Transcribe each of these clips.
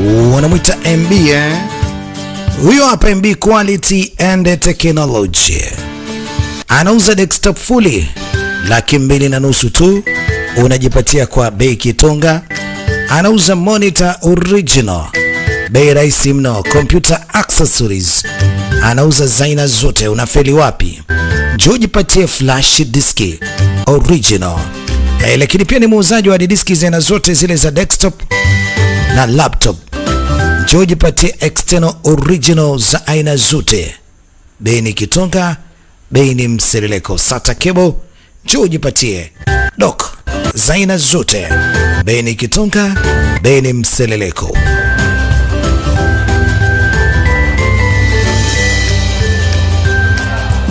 Wanamwita MB Huyo hapa MB Quality and Technology. Anauza desktop fully $2,250 tu, unajipatia kwa bei kitonga. Anauza monitor original, bei rahisi mno. Computer accessories, anauza zaina zote. Unafeli wapi? Njoo jipatie flash disk original. Lakini pia ni muuzaji wa diski zaina zote zile za desktop na laptop. Njoo jipatie external original za aina zote. Bei ni kitonga, bei ni mseleleko. SATA cable, njoo jipatie dock za aina zote. Bei ni kitonga, bei ni mseleleko.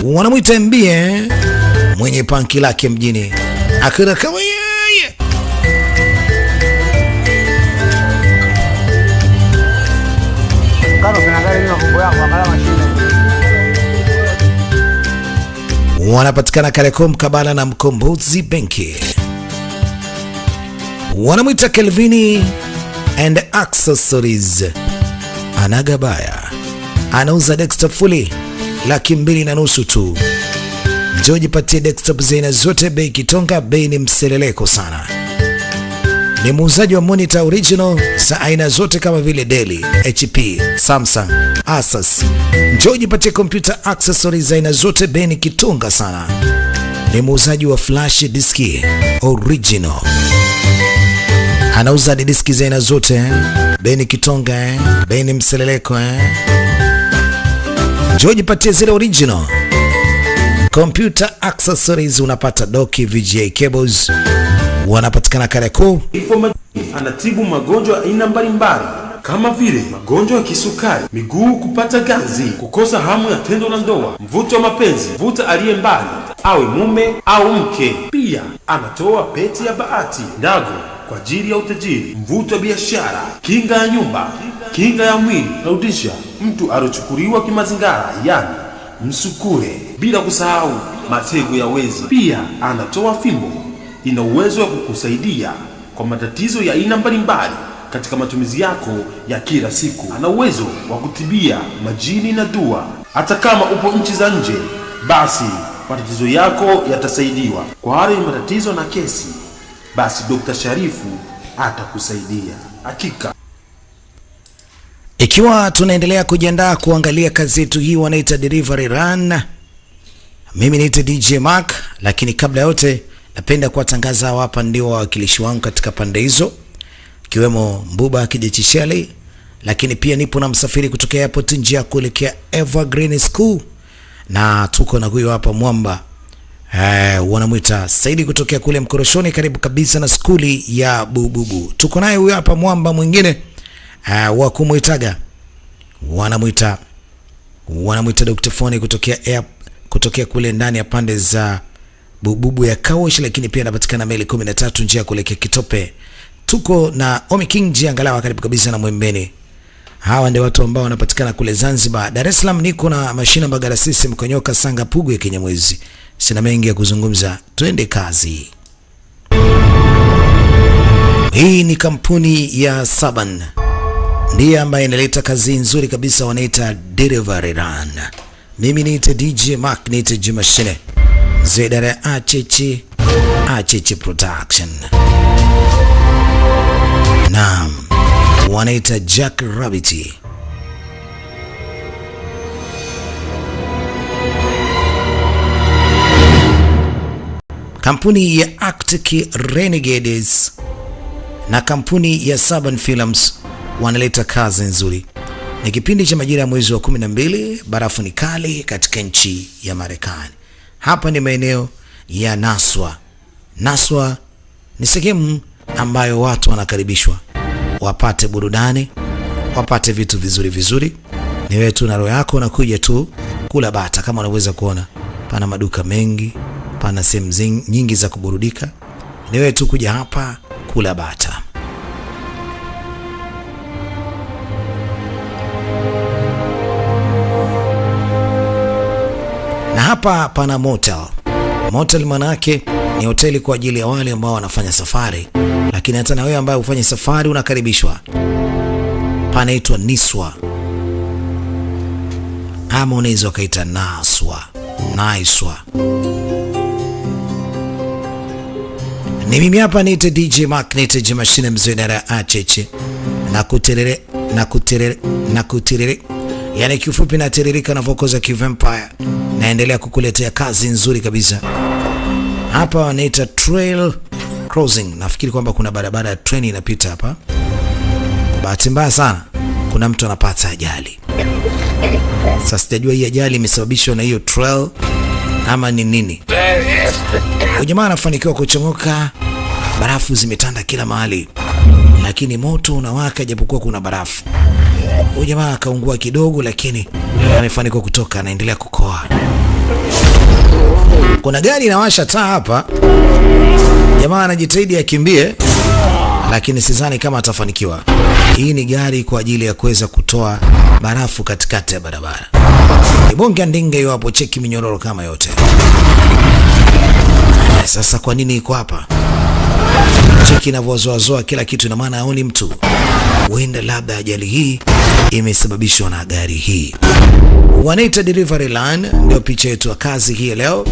Wanamwita MB mwenye panki lake mjini. Akira kama yeye. Wanapatikana Karekom kabala na Mkombozi Benki. Wanamwita Kelvini and Accessories. Anagabaya. Anauza desktop fully $2,250 tu. Njoo jipatie desktop zaina zote, bei kitonga, bei ni mseleleko sana. Ni muuzaji wa monitor original za aina zote kama vile Dell, HP, Samsung, Asus. Njoo jipatie computer accessories za aina zote, bei ni kitonga sana. Ni muuzaji wa flash disk original. Anauza diski za aina zote, bei ni kitonga, bei ni mseleleko. Njoo jipatie zile original computer accessories. Unapata doki, VGA cables. Wanapatikana Kareko. Anatibu magonjwa aina mbalimbali kama vile magonjwa ya kisukari, miguu kupata ganzi, kukosa hamu ya tendo la ndoa, mvuto wa mapenzi, mvuta aliye mbali, awe mume au mke. Pia anatoa pete ya bahati, ndago kwa ajili ya utajiri, mvuto wa biashara, kinga ya nyumba, kinga ya mwili, rudisha mtu alochukuliwa kimazingara, yani msukure, bila kusahau matego ya wezi. Pia anatoa fimbo, ina uwezo wa kukusaidia kwa matatizo ya aina mbalimbali katika matumizi yako ya kila siku. Ana uwezo wa kutibia majini na dua. Hata kama upo nchi za nje, basi matatizo yako yatasaidiwa. Kwa wale matatizo na kesi, basi Dr. Sharifu atakusaidia. Hakika. Ikiwa tunaendelea kujiandaa kuangalia kazi yetu hii wanaita Delivery Run. Mimi naitwa DJ Mark, lakini kabla yote napenda kuwatangaza hapa ndio wawakilishi wangu katika pande hizo, kiwemo Mbuba Kijechishali, lakini pia nipo na msafiri kutoka airport njia kuelekea Evergreen School, na tuko na huyo hapa mwamba wanamwita Saidi kutokea kule Mkoroshoni karibu kabisa na skuli ya Bububu. Tuko naye huyo hapa mwamba mwingine wa kumuitaga wanamwita Dr. Foni kutokea kule ndani ya pande za Bububu ya Kawosh, lakini pia anapatikana meli 13 njia kuelekea Kitope. Tuko na Omi King njia Ngalawa karibu kabisa na Mwembeni. Hawa ndio watu ambao wanapatikana kule Zanzibar. Dar es Salaam niko na Mashina Bagarasisi Mkonyoka Sanga Pugu ya Kinyamwezi. Sina mengi ya kuzungumza, twende kazi. Hii ni kampuni ya Saban, ndiye ambaye inaleta kazi nzuri kabisa, wanaita Delivery Run. Mimi niite DJ Mark, niite Jumashine Zedare Acheche Production. Naam, wanaita Jack Rabbit. Kampuni ya Arctic Renegades na kampuni ya Saban Films wanaleta kazi nzuri. Ni kipindi cha majira ya mwezi wa 12, barafu ni kali katika nchi ya Marekani. Hapa ni maeneo ya Naswa. Naswa ni sehemu ambayo watu wanakaribishwa wapate burudani, wapate vitu vizuri. Ni wewe tu na roho yako unakuja tu kula bata. Kama unaweza kuona pana maduka mengi, pana sehemu nyingi za kuburudika. Ni wewe tu kuja hapa kula bata. Na hapa pana motel. Motel manake ni hoteli kwa ajili ya wale ambao wanafanya safari, lakini hata na wewe ambaye ufanye safari unakaribishwa. panaitwa Niswa, ama unaweza ukaita Naswa, Naiswa. Ni mimi hapa niite DJ Mark, niite Jemashine mzwenera acheche na kutirere. Yani kiufupi na tiririka na vokoza kivampire. Naendelea kukuletea kazi nzuri kabisa. Hapa wanaita trail crossing. Nafikiri kwamba kuna barabara ya treni inapita hapa. Bahati mbaya sana kuna mtu anapata ajali. Sasa sijajua hii ajali imesababishwa na hiyo trail ama ni nini. Jamaa anafanikiwa kuchomoka, barafu zimetanda kila mahali, lakini moto unawaka japokuwa kuna barafu. Jamaa akaungua kidogo, lakini amefanikiwa kutoka, anaendelea kukoa. Kuna gari inawasha taa hapa. Jamaa anajitahidi akimbie, lakini sidhani kama atafanikiwa. Hii ni gari kwa ajili ya kuweza kutoa barafu katikati ya barabara. Ibonga ndinga hiyo hapo, cheki minyororo kama yote. Sasa kwa nini iko hapa? Cheki inavyozoazoa kila kitu, ina maana haoni mtu. Huenda labda ajali hii imesababishwa na gari hii. Wanaita Delivery Line, ndio picha yetu ya kazi hii leo.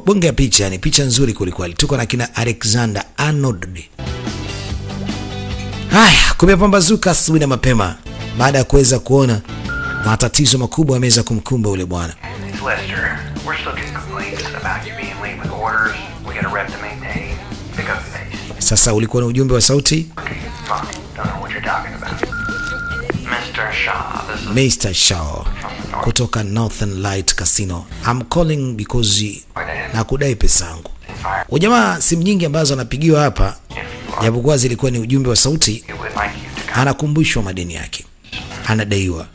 Bonge ya picha, ni picha nzuri kulikweli. Tuko na kina Alexander Arnold. Haya, kumepambazuka asubuhi na mapema baada ya kuweza kuona matatizo makubwa yameweza kumkumba ule bwana. Sasa ulikuwa na ujumbe wa sauti? Mr. Shaw kutoka Northern Light Casino. I'm calling because nakudai pesa yangu. Ujamaa simu nyingi ambazo anapigiwa hapa, japokuwa zilikuwa ni ujumbe wa sauti, anakumbushwa madeni yake, anadaiwa.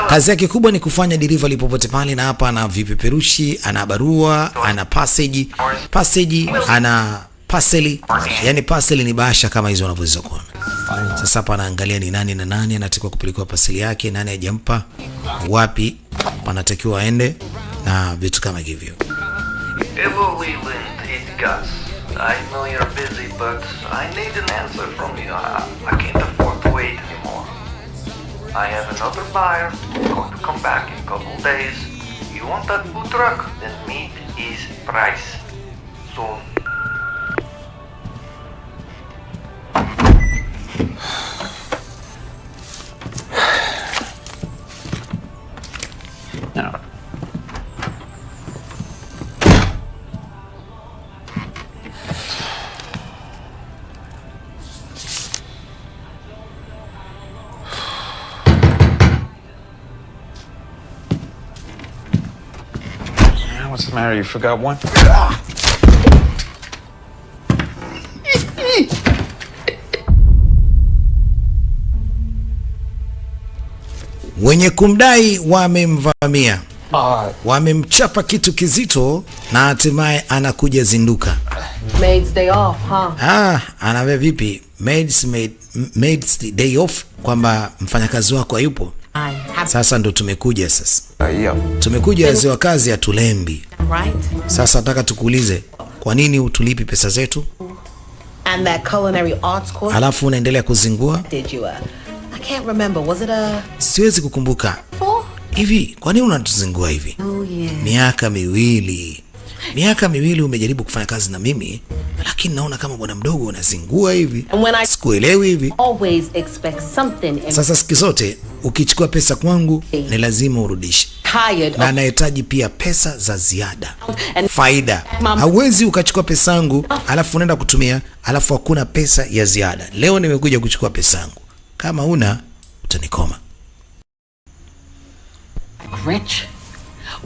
Kazi yake kubwa ni kufanya delivery popote pale, na hapa ana vipeperushi, ana barua, ana passage, ana parcel. Yani parcel ni bahasha kama hizo unavyoweza kuona. Sasa hapa anaangalia ni nani na nani anatakiwa kupelekwa parcel yake, nani hajampa, wapi panatakiwa aende na vitu kama hivyo. I know you're busy, but I need an answer from you. I can't afford to wait anymore. I have another buyer going to come back in a couple days. You want that food truck? Then meet his price soon. No. What's the matter? You forgot one? Wenye kumdai wamemvamia, wamemchapa kitu kizito, na hatimaye anakuja zinduka. Maid's day off, huh? Anawe vipi? Maid's day off, kwamba mfanyakazi wako hayupo. Sasa ndo tumekuja sasa. Tumekuja wazee wa kazi ya tulembi. Sasa nataka tukuulize, kwa nini utulipi pesa zetu? And that culinary arts course. Alafu unaendelea kuzingua? Did you I can't remember. Was it a Siwezi kukumbuka. Hivi, kwa nini unatuzingua hivi? Oh yeah. Miaka miwili umejaribu kufanya kazi na mimi, lakini naona kama bwana mdogo unazingua hivi. Sikuelewi hivi. Always expect something. Sasa siku zote ukichukua pesa kwangu ni lazima urudishe. Na nahitaji pia pesa za ziada. Faida. Hauwezi ukachukua pesa yangu alafu unaenda kutumia alafu hakuna pesa ya ziada. Leo nimekuja kuchukua pesa yangu. Kama una utanikoma. Rich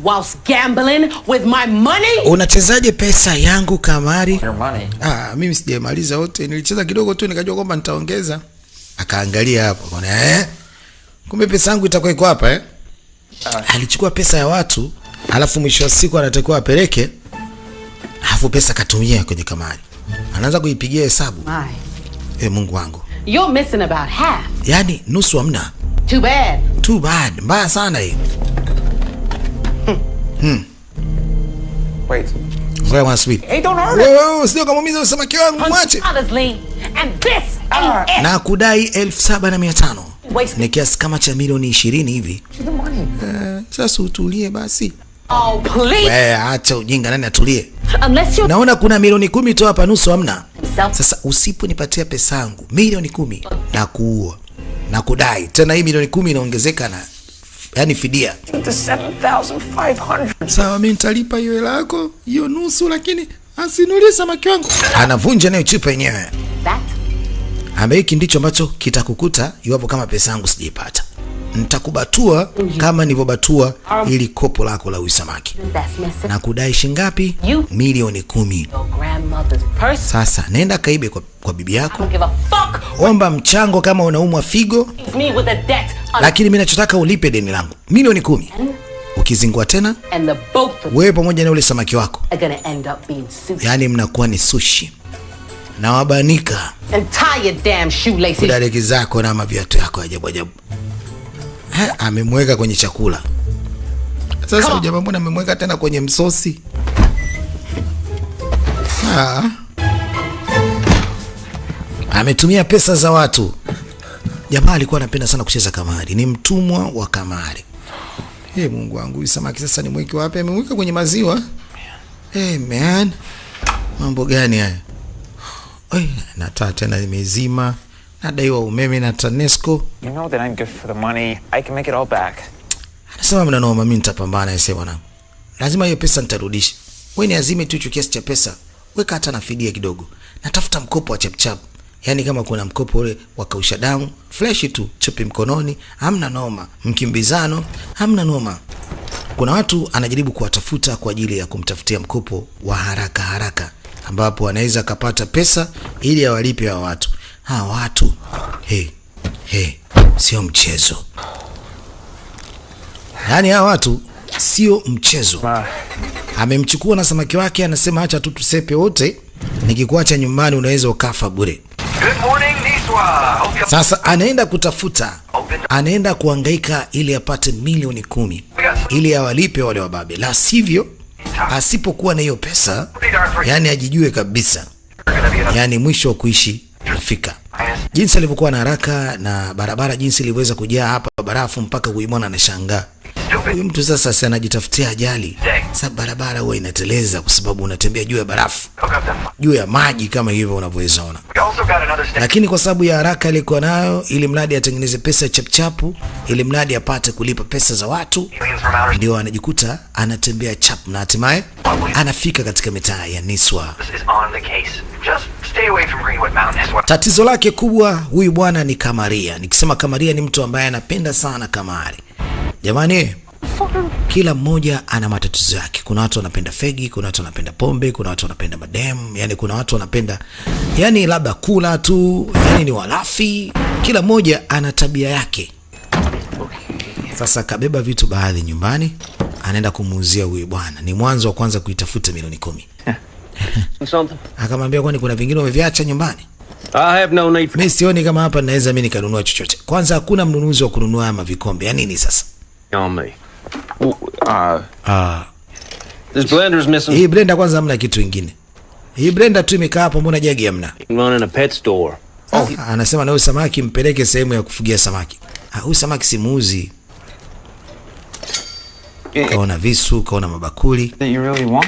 whilst gambling with my money? Unachezaje pesa yangu kamari? Your money. Mimi sijamaliza wote. Nilicheza kidogo tu nikajua kwamba nitaongeza. Akaangalia hapo. Kona kumbe pesa yangu itakuwa iko hapa Alichukua pesa ya watu, alafu mwisho wa siku anatakiwa apeleke, alafu pesa katumia kwenye kamari. Anaanza kuipigia hesabu. Mungu wangu. You're missing about half. Yani nusu hamna. Too bad. Mbaya sana hii. Wait. Where was sweet? Hey, don't hurt it. Whoa, sio kama mimi samaki wangu mwache. And this na kudai 7,500. Ni kiasi kama cha milioni 20 hivi. Sasa utulie basi. Oh, please. Acha ujinga, nani atulie? Unless you're Naona kuna milioni 10 tu hapa, nusu hamna. Sasa usiponipatia pesa yangu milioni 10 na kuua na kudai tena, hii milioni 10 inaongezeka na yani fidia. The 7,500. Sawa, mimi nitalipa hiyo hela yako, hiyo nusu, lakini asinulie samaki wangu. Anavunja nayo chupa yenyewe. that. Ambaye hiki ndicho ambacho kitakukuta iwapo kama pesa yangu sijaipata. Nitakubatua kama nilivyobatua ili kopo lako la usamaki. That's missing. Na kudai shingapi? Milioni 10. Your grandmother's purse. Sasa nenda kaibe kwa bibi I yako. don't give a fuck. Omba mchango kama unaumwa figo, Leave me with a debt. lakini mimi nachotaka ulipe deni langu milioni 10. Ukizingua tena, And the both of wewe pamoja na ule samaki wako, are gonna end up being sushi. yani mnakuwa ni sushi. Na wabanika And tie your damn shoelaces. kudadeki zako na maviatu yako ajabu ajabu. Amemweka kwenye chakula. Sasa jamaa, mbona amemweka tena kwenye msosi? Ametumia pesa za watu. Jamaa alikuwa anapenda sana kucheza kamari, ni mtumwa wa kamari. Mungu wangu, huyu samaki sasa ni mweke wapi? Amemweka kwenye maziwa. Man. Mambo gani haya? Nataa tena imezima. Nadaiwa umeme na TANESCO. You know that I'm good for the money. I can make it all back. Anasema mnanoma, mimi nitapambana ese bwana. Lazima hiyo pesa nitarudisha. Wewe ni azime tu kiasi cha pesa. Weka hata na fidia kidogo. Natafuta mkopo wa chapchap. Yaani kama kuna mkopo ule wa kausha damu, fresh tu, chupi mkononi, hamna noma. Mkimbizano, hamna noma. Kuna watu anajaribu kuwatafuta kwa ajili ya kumtafutia mkopo wa haraka haraka, ambapo anaweza kapata pesa ili awalipe wa watu. Watu. Sio mchezo. Yaani hawa watu sio mchezo. Amemchukua na samaki wake, anasema acha tu tusepe wote, nikikuacha nyumbani unaweza ukafa bure. Good morning, Niswa. Sasa anaenda kutafuta, anaenda kuhangaika ili apate milioni 10 ili awalipe wale wababe. La sivyo, asipokuwa na hiyo pesa, yani ajijue kabisa, yani mwisho wa kuishi rafika. Jinsi alivyokuwa na haraka na barabara jinsi ilivyoweza kujaa hapa barafu mpaka kuimona anashangaa. Huyu mtu sasa anajitafutia ajali. Sasa barabara huwa inateleza kwa sababu unatembea juu ya barafu, juu ya maji kama hivyo unavyoweza ona. Lakini kwa sababu ya haraka alikuwa nayo, ili mradi atengeneze pesa chapchapu, ili mradi apate kulipa pesa za watu, ndio anajikuta anatembea chap na hatimaye anafika katika mitaa ya Niswa. Tatizo lake kubwa huyu bwana ni kamaria. Nikisema kamaria ni mtu ambaye anapenda sana kamari. Jamani, kila mmoja ana matatizo yake. Kuna watu wanapenda fegi, kuna watu wanapenda pombe, kuna watu wanapenda madem, yani kuna watu wanapenda yani labda kula tu, yani ni walafi. Kila mmoja ana tabia yake. Sasa kabeba vitu baadhi nyumbani, anaenda kumuuzia huyu bwana. Ni mwanzo wa kwanza kuitafuta milioni 10. Akamwambia kwani kuna vingine umeviacha nyumbani? I have no need for... Mimi sioni kama hapa naweza mimi nikanunua chochote. Kwanza hakuna mnunuzi wa kununua ama vikombe. Yani nini sasa? on me. This blender's missing. Hii blender kwanza hamna kitu kingine. Hii blender tu imekaa hapo, mbona jagi hamna? Running a pet store. Anasema na huyu samaki mpeleke sehemu ya kufugia samaki. Huyu samaki simuuzi. Kaona visu, kaona mabakuli. That you really want?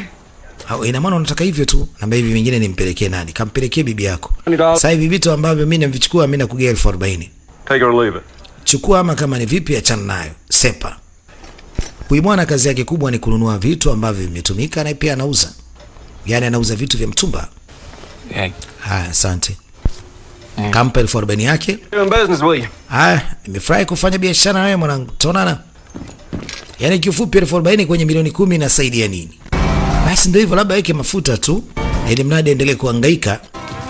Ina maana unataka hivyo tu, na hivi vingine nimpelekee nani? Kampelekee bibi yako. Sasa hivi vitu ambavyo mimi navichukua mimi nakugea 40,000. Take or leave it. Chukua ama kama ni vipi achana nayo. Sepa. Huyu bwana kazi yake kubwa ni kununua vitu ambavyo vimetumika na pia anauza. Yaani anauza vitu vya mtumba. Hey. Asante. Kampa 40,000 yake. Doing business with you. Nimefurahi kufanya biashara na wewe mwanangu. Tuonana. Yaani kifupi 40,000 kwenye milioni 10 inasaidia nini? Basi ndio hivyo, labda weke mafuta tu ili mradi endelee kuhangaika,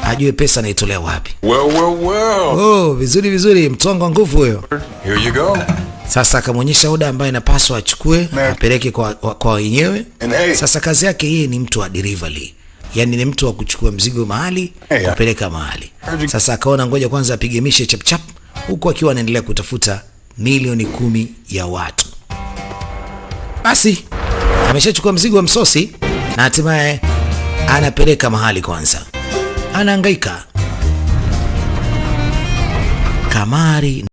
ajue pesa anaitolea wapi. Well. Vizuri vizuri, mtongo wa nguvu huyo. Here you go. Sasa akamwonyesha oda ambaye inapaswa achukue, apeleke kwa wenyewe. Sasa kazi yake yeye ni mtu wa delivery. Yaani ni mtu wa kuchukua mzigo mahali, kupeleka mahali. Sasa akaona ngoja kwanza apigemishe chap chap, huku akiwa anaendelea kutafuta milioni 10 ya watu. Basi ameshachukua mzigo wa msosi na hatimaye anapeleka mahali kwanza. Anahangaika. kamari